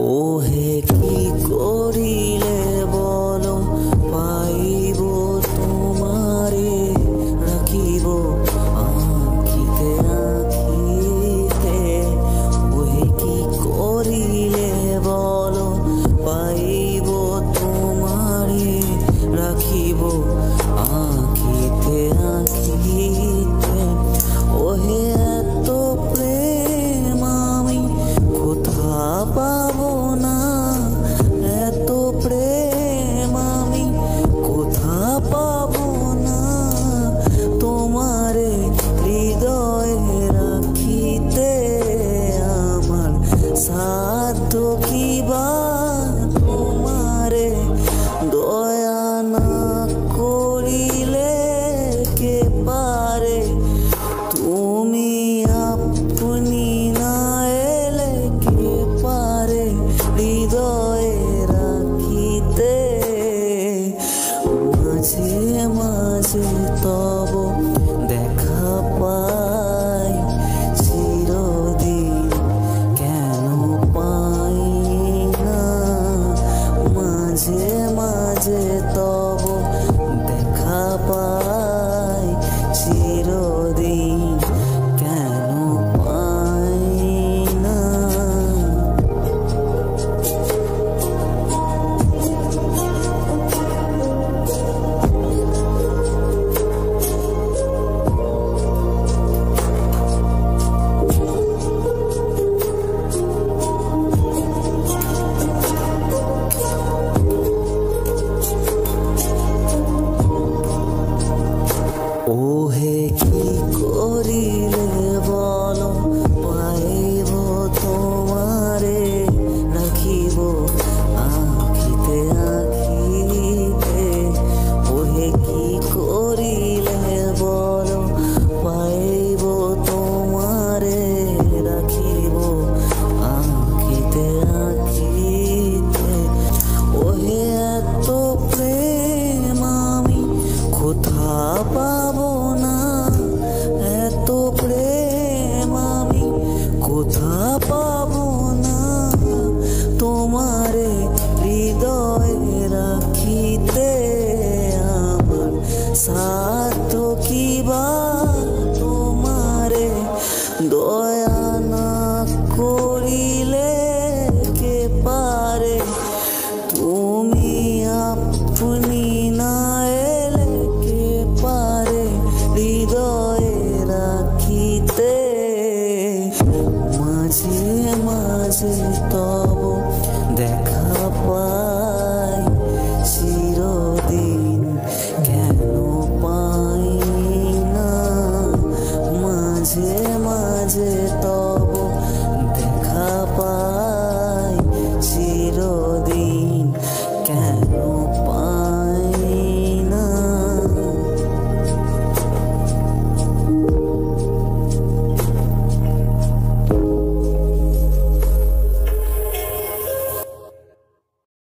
ওহে কি করিলে বলো পাইব তোমারে রাখিব আঁখিতে আঁখিতে। ওহে কি করিলে বলো পাইব তোমারে রাখিব আঁখিতে আঁখিতে। ওহে এত প্রেম আমি কোথা পাবো না, এত প্রেম আমি কোথা পাবো না। তোমারে হৃদয়ে রাখিতে আমার সাধ্য কি বা, তোমারে দয়া না করিলে কে পারে। তুমি আপনি না এলে কে পারে হৃদয়ে রাখিতে। মাঝে মাঝে তব দেখা পাই, চিরদিন কেন পাই না। মাঝে মাঝে তব দেখা পাই, চিরদিন কেন পাই না। ওহে কি করিলে বলো পাইব তোমারে রাখিব আঁখিতে আঁখিতে। ওহে কি করিলে বলো পাইব তোমারে রাখিব আঁখিতে আঁখিতে। ওহে এত প্রেম আমি কোথা পাবো না, এত প্রেম আমি কোথা পাবো না। তোমারে হৃদয়ে রাখিতে আমার সাধ্য কি বা, তোমারে দয়া না করিলে কে পারে। তুমি আপনি না এলে কে পারে হৃদয়ে রাখিতে। মাঝে মাঝে তব দেখা পাই,